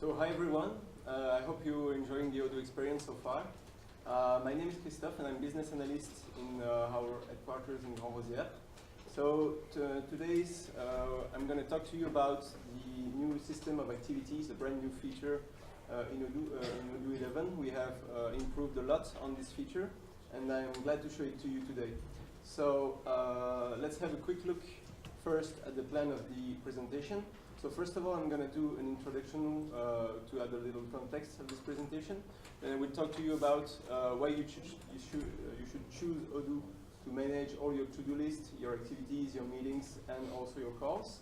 So hi everyone, I hope you're enjoying the Odoo Experience so far. My name is Christophe and I'm business analyst in our headquarters in Rosières. So I'm going to talk to you about the new system of activities, a brand new feature in Odoo 11. We have improved a lot on this feature and I'm glad to show it to you today. So let's have a quick look first at the plan of the presentation. So first of all, I'm going to do an introduction to add a little context of this presentation. Then I will talk to you about why you should choose Odoo to manage all your to-do list, your activities, your meetings, and also your calls.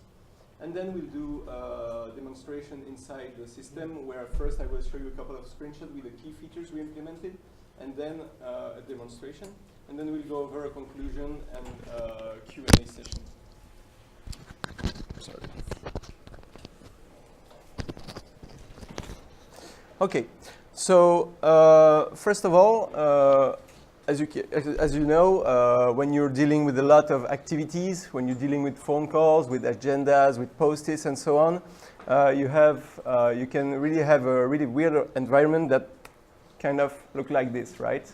And then we'll do a demonstration inside the system where first I will show you a couple of screenshots with the key features we implemented, and then a demonstration. And then we'll go over a conclusion and Q&A session. Sorry. Okay, so first of all, as you know, when you're dealing with a lot of activities, when you're dealing with phone calls, with agendas, with post-its, and so on, you can really have a really weird environment that kind of look like this, right?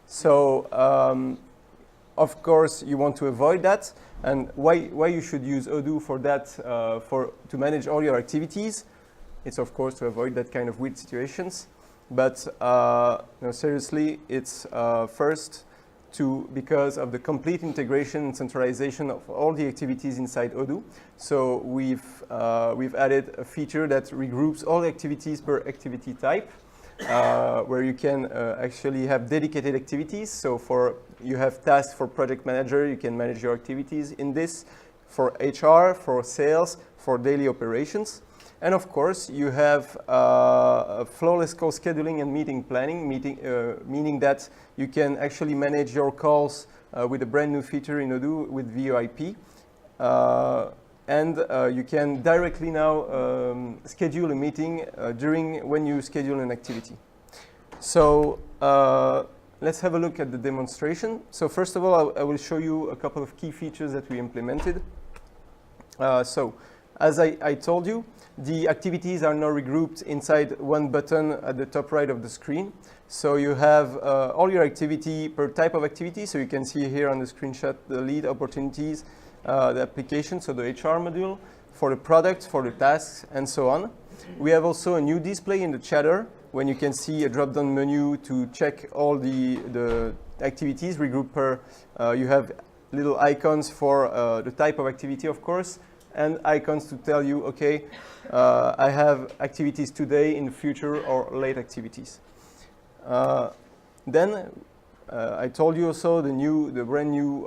So, of course, you want to avoid that, and why you should use Odoo for that, to manage all your activities. It's of course to avoid that kind of weird situations, but no, seriously, it's first because of the complete integration and centralization of all the activities inside Odoo. So we've added a feature that regroups all the activities per activity type, where you can actually have dedicated activities. So you have tasks for project manager, you can manage your activities in this, for HR, for sales, for daily operations. And of course, you have a flawless call scheduling and meeting planning, meaning that you can actually manage your calls with a brand new feature in Odoo with VoIP. And you can directly now schedule a meeting when you schedule an activity. So let's have a look at the demonstration. So first of all, I will show you a couple of key features that we implemented. So as I told you, the activities are now regrouped inside one button at the top right of the screen. So you have all your activity per type of activity. So you can see here on the screenshot the lead opportunities, the application, so the HR module, for the product, for the tasks, and so on. We have also a new display in the chatter when you can see a drop-down menu to check all the activities regrouped per. You have little icons for the type of activity, of course, and icons to tell you, okay, I have activities today, in the future, or late activities. Then I told you also the brand new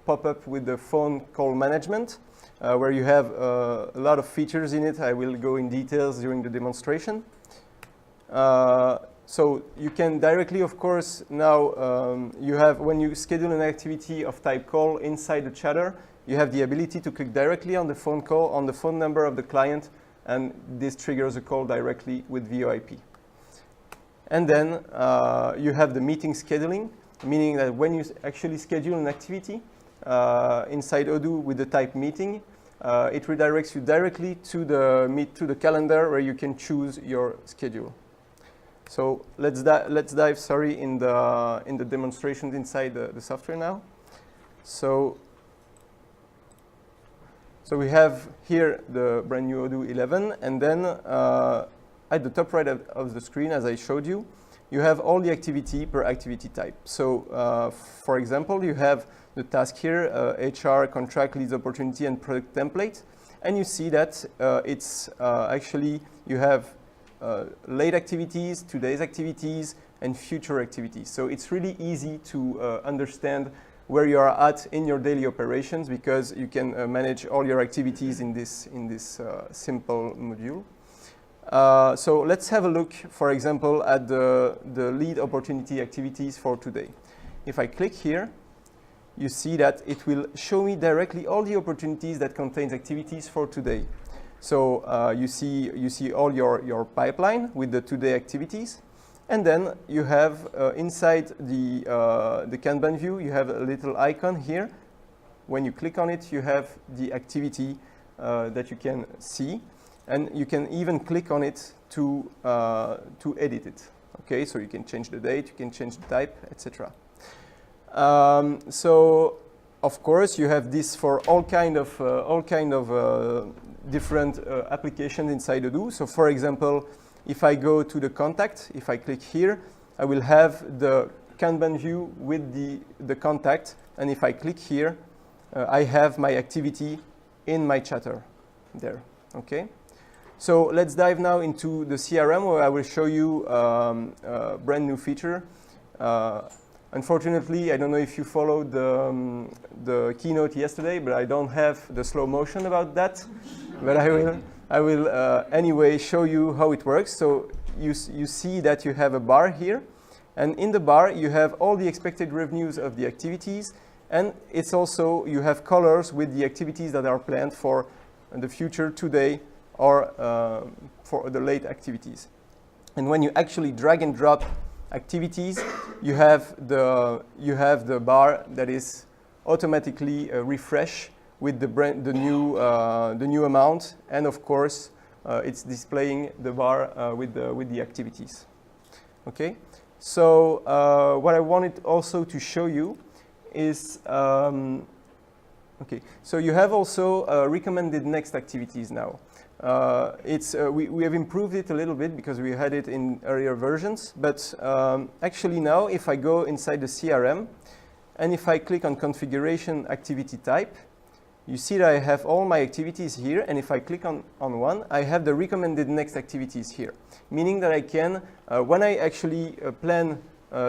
pop-up with the phone call management, where you have a lot of features in it. I will go in details during the demonstration. So you can directly, of course, now when you schedule an activity of type call inside the chatter, you have the ability to click directly on the phone call, on the phone number of the client, and this triggers a call directly with VoIP. And then you have the meeting scheduling, meaning that when you actually schedule an activity inside Odoo with the type meeting, it redirects you directly to the calendar where you can choose your schedule. So let's dive in the demonstrations inside the software now. So we have here the brand new Odoo 11, and then at the top right of the screen, as I showed you, you have all the activity per activity type. So for example, you have the task here, HR, contract, leads opportunity, and product template. And you see that it's actually, you have late activities, today's activities, and future activities. So it's really easy to understand where you are at in your daily operations, because you can manage all your activities in this simple module. So let's have a look, for example, at the lead opportunity activities for today. If I click here, you see that it will show me directly all the opportunities that contains activities for today. So you see all your pipeline with the today activities. And then you have inside the Kanban view, you have a little icon here. When you click on it, you have the activity that you can see. and you can even click on it to edit it. Okay, so you can change the date, you can change the type, etc. So of course you have this for all kind of different applications inside Odoo. So for example, if I go to the contact, if I click here, I will have the Kanban view with the contact, and if I click here, I have my activity in my chatter there. Okay. So let's dive now into the CRM, where I will show you a brand new feature. Unfortunately, I don't know if you followed the keynote yesterday, but I don't have the slow motion about that. But I will anyway show you how it works. So you see that you have a bar here, and in the bar you have all the expected revenues of the activities, and it's also you have colors with the activities that are planned for the future, today, or for the late activities. And when you actually drag and drop activities, you have the bar that is automatically refresh with the new amount, and of course it's displaying the bar with the activities. Okay, so what I wanted also to show you is okay. So you have also recommended next activities now. We have improved it a little bit because we had it in earlier versions, but actually now if I go inside the CRM and if I click on configuration activity type, you see that I have all my activities here, and if I click on one, I have the recommended next activities here, meaning that I can, when I actually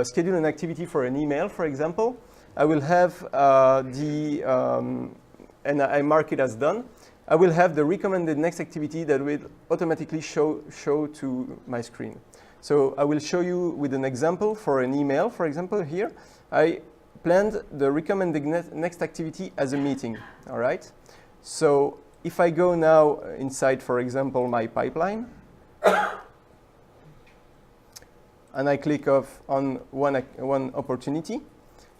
schedule an activity for an email, for example, I will have and I mark it as done, I will have the recommended next activity that will automatically show to my screen. So I will show you with an example for an email. For example, here, I planned the recommended next activity as a meeting, all right? So if I go now inside, for example, my pipeline, and I click on one opportunity,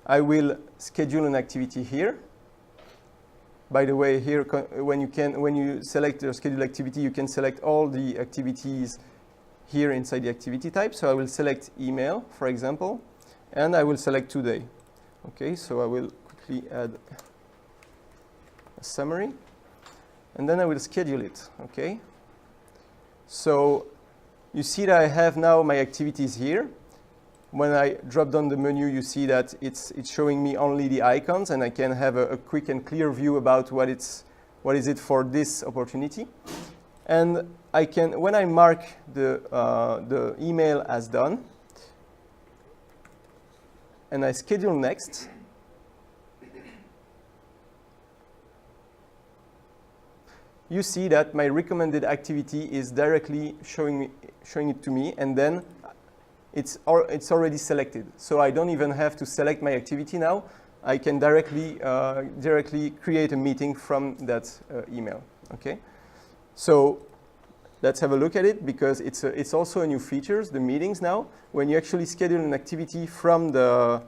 I will schedule an activity here. By the way, here, when you select your schedule activity, you can select all the activities here inside the activity type. So I will select email, for example, and I will select today. Okay, so I will quickly add a summary, and then I will schedule it. Okay, so you see that I have now my activities here. When I drop down the menu, you see that it's showing me only the icons, and I can have a quick and clear view about what is it for this opportunity. And I can, when I mark the email as done, and I schedule next, you see that my recommended activity is directly showing it to me, and then it's already selected. So I don't even have to select my activity now. I can directly create a meeting from that email. Okay, so let's have a look at it, because it's also a new feature, the meetings now. When you actually schedule an activity from the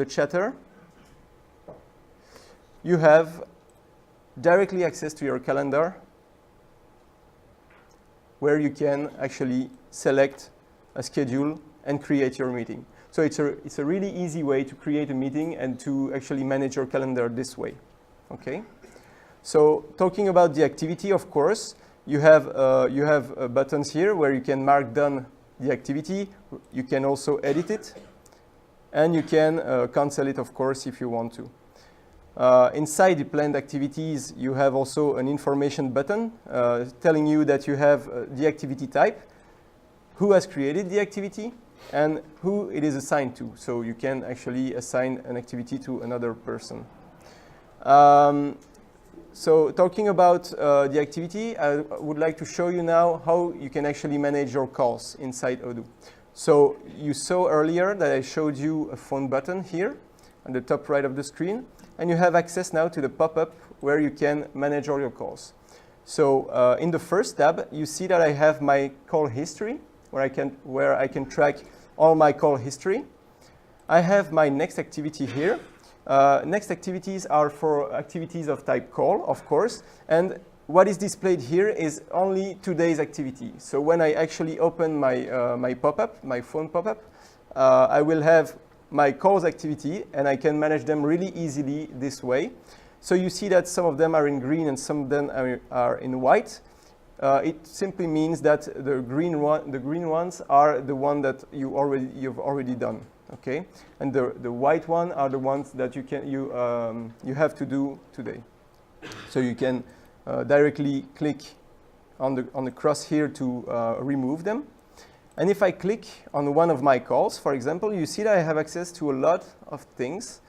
chatter, you have directly access to your calendar, where you can actually select a schedule and create your meeting. So it's a really easy way to create a meeting and to actually manage your calendar this way. Okay. So talking about the activity, of course, you have buttons here where you can mark done the activity. You can also edit it, and you can cancel it, of course, if you want to. Inside the planned activities, you have also an information button telling you that you have the activity type, who has created the activity, and who it is assigned to. So you can actually assign an activity to another person. So talking about the activity, I would like to show you now how you can actually manage your calls inside Odoo. So you saw earlier that I showed you a phone button here on the top right of the screen, and you have access now to the pop-up where you can manage all your calls. So in the first tab, you see that I have my call history, where I can track all my call history. I have my next activity here. Next activities are for activities of type call, of course, and what is displayed here is only today's activity. So when I actually open my pop-up, my phone pop-up, I will have my calls activity, and I can manage them really easily this way. So you see that some of them are in green and some of them are in white. It simply means that the green ones are the one that you've already done, okay? And the white one are the ones that you have to do today. So you can directly click on the cross here to remove them. And if I click on one of my calls, for example, you see that I have access to a lot of things,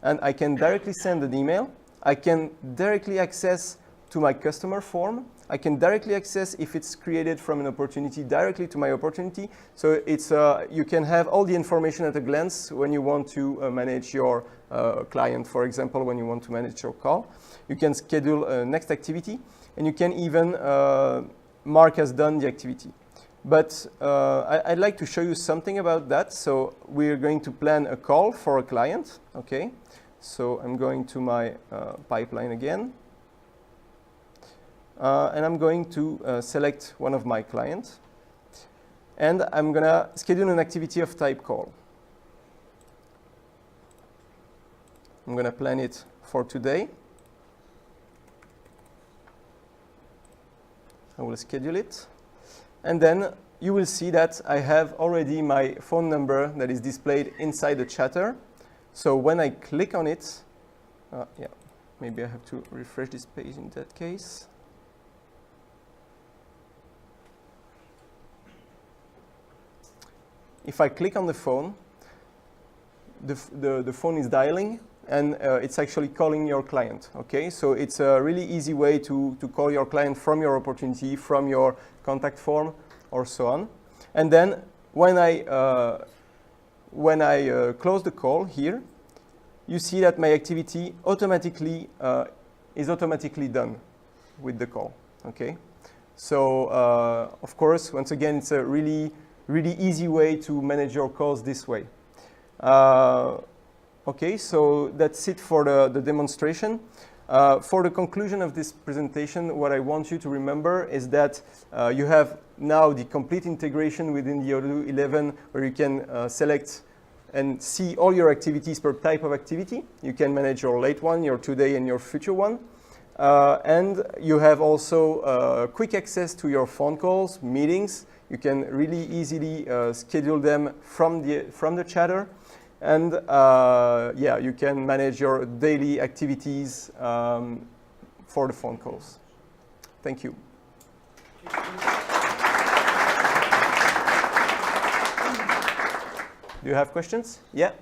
and I can directly send an email. I can directly access to my customer form. I can directly access, if it's created from an opportunity, directly to my opportunity. So it's you can have all the information at a glance when you want to manage your client, for example, when you want to manage your call. You can schedule a next activity, and you can even mark as done the activity. But I'd like to show you something about that. So we're going to plan a call for a client, okay? So I'm going to my pipeline again. And I'm going to select one of my clients. And I'm going to schedule an activity of type call. I'm going to plan it for today. I will schedule it. And then you will see that I have already my phone number that is displayed inside the chatter. So when I click on it, yeah, maybe I have to refresh this page in that case. If I click on the phone, the phone is dialing, and it's actually calling your client, okay? So it's a really easy way to call your client from your opportunity, from your contact form, or so on. And then when I close the call here, you see that my activity is automatically done with the call, okay? So of course, once again, it's a really easy way to manage your calls this way. Okay, so that's it for the demonstration. For the conclusion of this presentation, what I want you to remember is that you have now the complete integration within the Odoo 11, where you can select and see all your activities per type of activity. You can manage your late one, your today, and your future one. And you have also quick access to your phone calls, meetings. You can really easily schedule them from the chatter. And yeah, you can manage your daily activities for the phone calls. Thank you. Do you have questions? Yeah? Is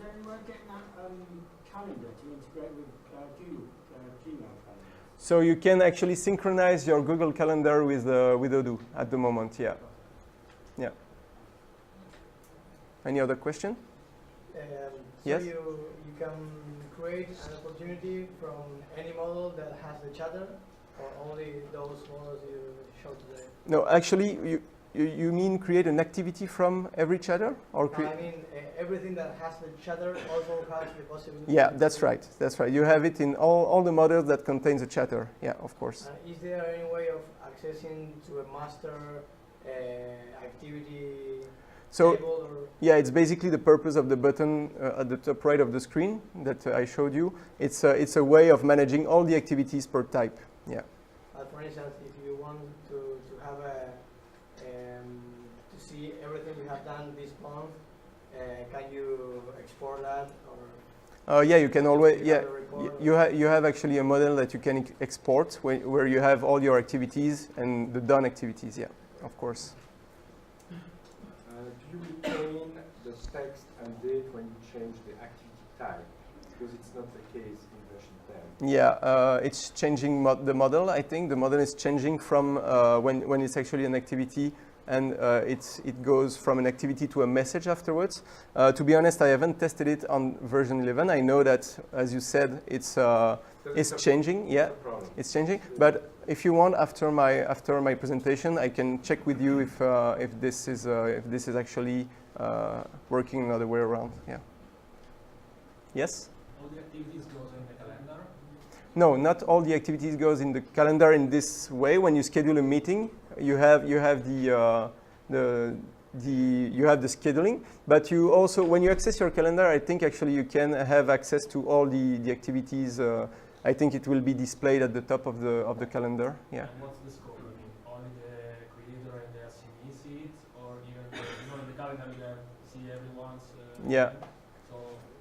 everyone getting that calendar to integrate with Gmail calendar? So you can actually synchronize your Google Calendar with Odoo at the moment, yeah. Yeah. Any other question? Yes? So you can create an opportunity from any model that has the chatter, or only those models you showed today? No, actually, you mean create an activity from every chatter? Or I mean, everything that has the chatter also has the possibility. Yeah, that's right. That's right. You have it in all the models that contains a chatter. Yeah, of course. Is there any way of accessing to a master activity table? Or? Yeah, it's basically the purpose of the button at the top right of the screen that I showed you. It's a way of managing all the activities per type. Yeah. For instance, if you want to have to see everything you have done this month, can you export that? Or yeah, you can always. Yeah, you have actually a model that you can export where you have all your activities and the done activities. Yeah, of course. Do you retain the text and date when you change the activity type? Because it's not the case in version 10. Yeah, it's changing the model. I think the model is changing from when it's actually an activity, and it goes from an activity to a message afterwards. To be honest, I haven't tested it on version 11. I know that, as you said, it's changing. Yeah, it's changing. But if you want, after my presentation, I can check with you if this is actually working another way around. Yeah. Yes. All the activities goes in the calendar? No, not all the activities goes in the calendar in this way. When you schedule a meeting, you have the scheduling, but you also, when you access your calendar, I think actually you can have access to all the activities. I think it will be displayed at the top of the calendar. Yeah. And what's the scope? I mean, only the creator and the assignee see it, or even in the calendar you have see everyone's. Yeah. So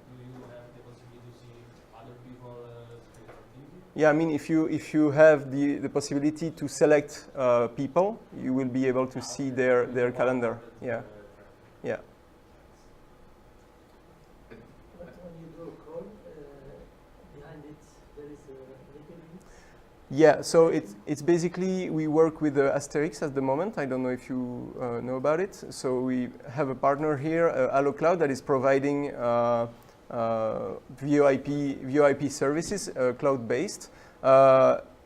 do you have the possibility to see other people's activity? Yeah, I mean, if you have the possibility to select people, you will be able to see their calendar. Yeah. Yeah. But when you do a call, behind it there is a little link. Yeah, so it's basically, we work with Asterix at the moment. I don't know if you know about it. So we have a partner here, AlloCloud, that is providing VoIP services, cloud-based.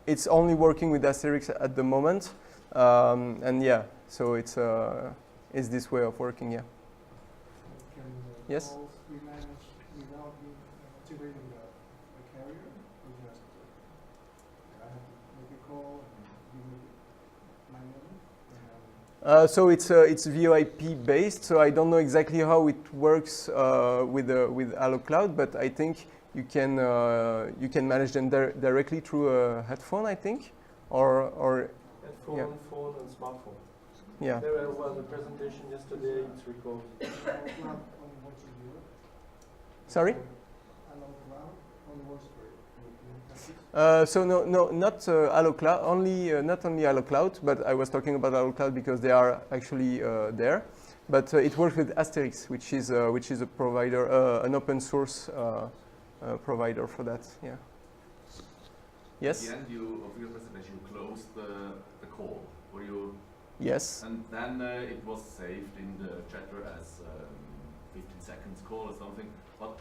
It's only working with Asterix at the moment. And yeah, so it's this way of working, yeah. Can Yes? calls be managed without integrating the carrier? Or just I have to make a call and give me my name? So it's VoIP based. So I don't know exactly how it works with AlloCloud, but I think you can manage them directly through a headphone, I think, or Headphone, yeah. phone, and smartphone. Yeah. There was a presentation yesterday. It's recorded. AlloCloud only works in Europe. Sorry? AlloCloud only works for European countries. So no, not AlloCloud. Not only AlloCloud, but I was talking about AlloCloud because they are actually there. But it works with Asterix, which is a provider, an open source provider for that. Yeah. Yes. At the end of your presentation, you closed the call, or you? Yes. And then it was saved in the chatter as 15 seconds call or something. But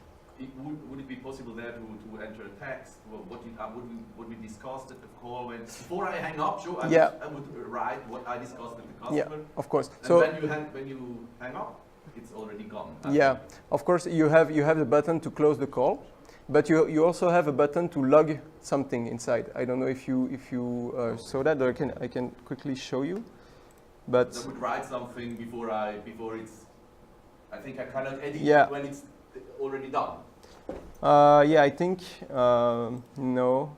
would it be possible there to enter a text? Well, what we discussed at the call when before I hang up? Sure, I would write what I discussed with the customer. Yeah, of course. And so when you hang up, it's already gone. Yeah, of course you have the button to close the call, but you also have a button to log something inside. I don't know if you saw that, or I can quickly show you. But I would write something before it's. I think I cannot edit when it's already done. Yeah, I think no.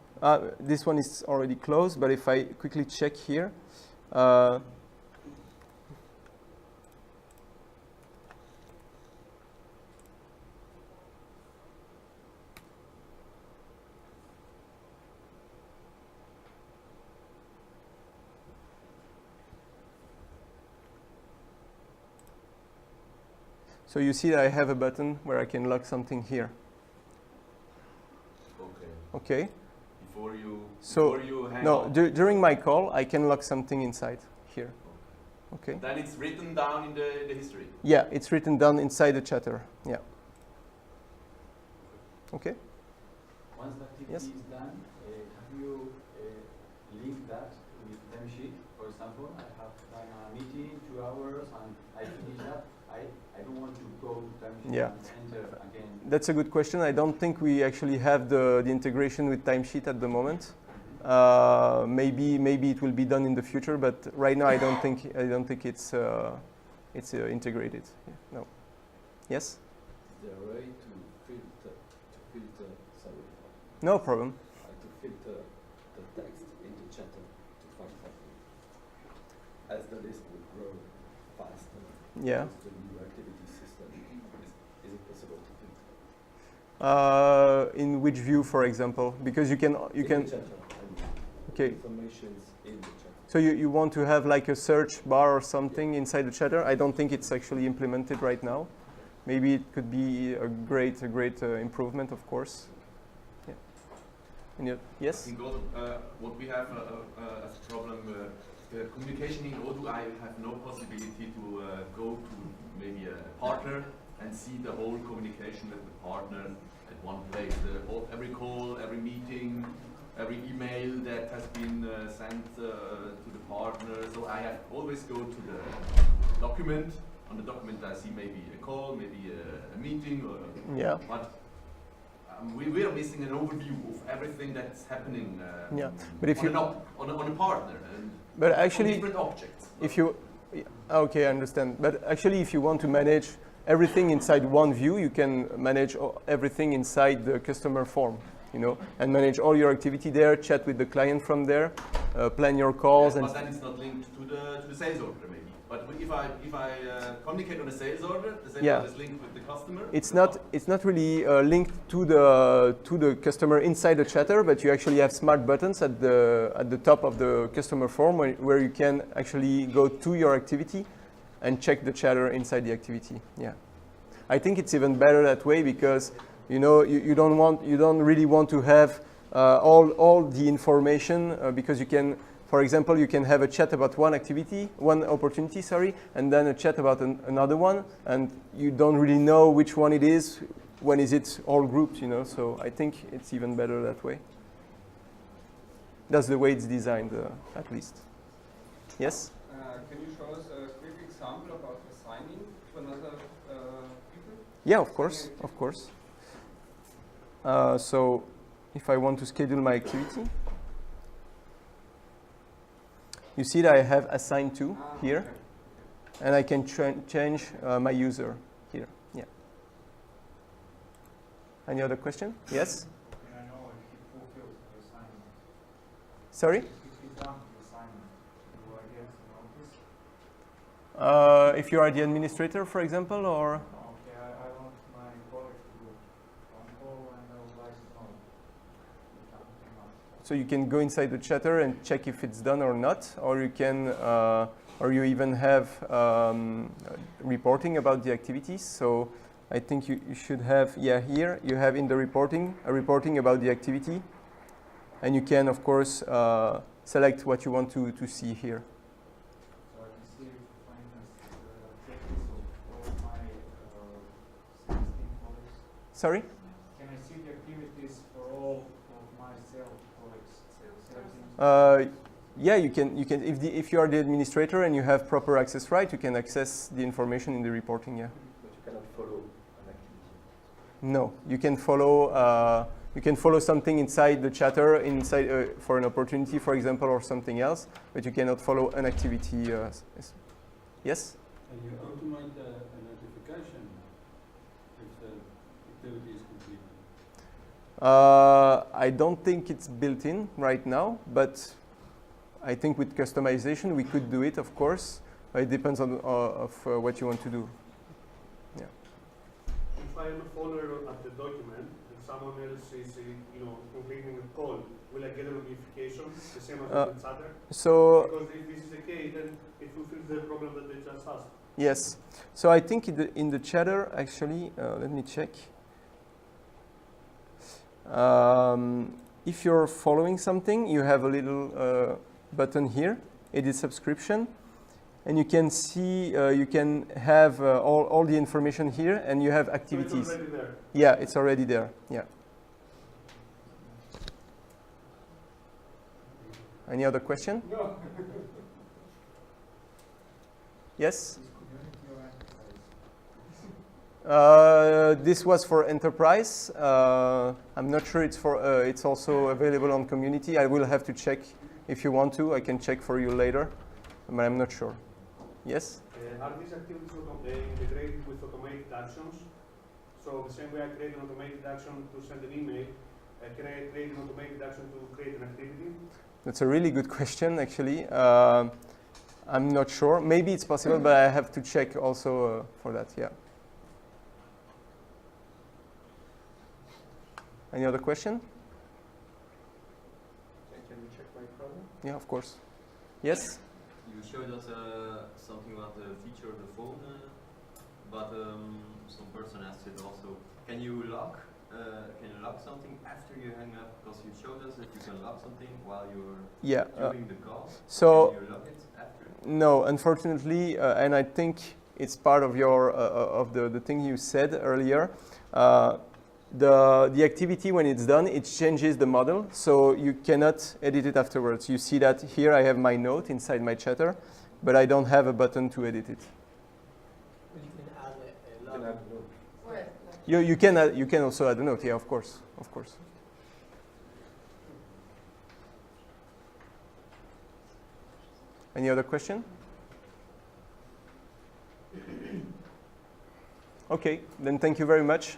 This one is already closed. But if I quickly check here. So you see that I have a button where I can lock something here. Okay. Before you hang no, up. During my call, I can lock something inside here. Okay. Then it's written down in the history. Yeah, it's written down inside the chatter. Yeah. Okay. Once the activity Yes. is done, have you linked that with Timesheet? For example, I have done a meeting 2 hours and I finish that. I don't want to go to Timesheet Yeah. and enter again. That's a good question. I don't think we actually have the integration with Timesheet at the moment. Maybe it will be done in the future, but right now I don't think it's integrated. Yeah, no. Yes. Is there a way to filter? Sorry. No problem. To filter the text in the chatter to find something. As the list will grow faster. Yeah. The new activity system. Is it possible to filter? In which view, for example? Because you can. The chatter, Okay. Informations in the chatter. So you want to have like a search bar or something inside the chatter? I don't think it's actually implemented right now. Maybe it could be a great improvement, of course. Yeah. And yes. I think also, what we have as a problem, the communication in Odoo, I have no possibility to go to maybe a partner and see the whole communication with the partner at one place. Every call, every meeting, every email that has been sent to the partner. So I have always go to the document. On the document I see maybe a call, maybe a meeting, or, Yeah. but we are missing an overview of everything that's happening Yeah, but if you on a partner and but on actually, different objects. if you okay, I understand. But actually, if you want to manage everything inside one view, you can manage everything inside the customer form, you know, and manage all your activity there, chat with the client from there, plan your calls, Yes, and but then it's not linked to the sales order maybe. But if I communicate on a sales order, the sales order is linked with the customer. It's not really linked to the customer inside the chatter, but you actually have smart buttons at the top of the customer form where you can actually go to your activity and check the chatter inside the activity. Yeah, I think it's even better that way because you know you don't really want to have all the information because you can. For example, you can have a chat about one opportunity, and then a chat about another one, and you don't really know which one it is, when is it all grouped, you know, so I think it's even better that way. That's the way it's designed, at least. Yes? Can you show us a quick example about assigning to another people? Yeah, of course, of course. So if I want to schedule my activity, you see that I have assigned to here, and I can change my user here. Yeah. Any other question? Yes? Can I know if he fulfills the assignment? Sorry? If he's done the assignment, do I get a notice? If you are the administrator, for example, or? Okay, I want my colleague to do one call and I would like to know. So you can go inside the chatter and check if it's done or not, or you can, or you even have reporting about the activities. So I think you should have, yeah, here you have in the reporting, a reporting about the activity, and you can, of course, select what you want to see here. So I can see, for instance, checklist of all my 16 colleagues. Sorry? Can I see the activities for all of my sales colleagues? Yeah, you can. If you are the administrator and you have proper access right, you can access the information in the reporting. Yeah. But you cannot follow an activity. No, you can follow. You can follow something inside the chatter, inside for an opportunity, for example, or something else, but you cannot follow an activity. Yes. And you automate a notification if the activity is completed. I don't think it's built in right now, but I think with customization we could do it, of course. It depends on what you want to do. Yeah. If I am a follower of the document and someone else is, completing a call, will I get a notification the same as the chatter? So because if this is the case, then it fulfills the problem that they just asked. Yes. So I think in the chatter, actually, let me check. If you're following something, you have a little button here, edit subscription, and you can see, you can have all the information here, and you have activities. So it's already there? Yeah, it's already there. Yeah. Any other question? No. Yes? This was for enterprise. I'm not sure it's for. It's also available on community. I will have to check if you want to. I can check for you later, but I'm not sure. Yes. Are these activities integrated with automated actions? So the same way I create an automated action to send an email, can I create an automated action to create an activity? That's a really good question, actually. I'm not sure. Maybe it's possible, but I have to check also for that. Yeah. Any other question? Can we check my problem? Yeah, of course. Yes? You showed us something about the feature of the phone, but some person asked it also. Can you lock something after you hang up? Because you showed us that you can lock something while you're doing the call. So can you lock it after? No, unfortunately, and I think it's part of your of the thing you said earlier. The activity, when it's done, it changes the model, so you cannot edit it afterwards. You see that here I have my note inside my chatter, but I don't have a button to edit it. You can add a You can add a note. Where? Like You can also add a note. Yeah, of course, of course. Any other question? Okay, then thank you very much.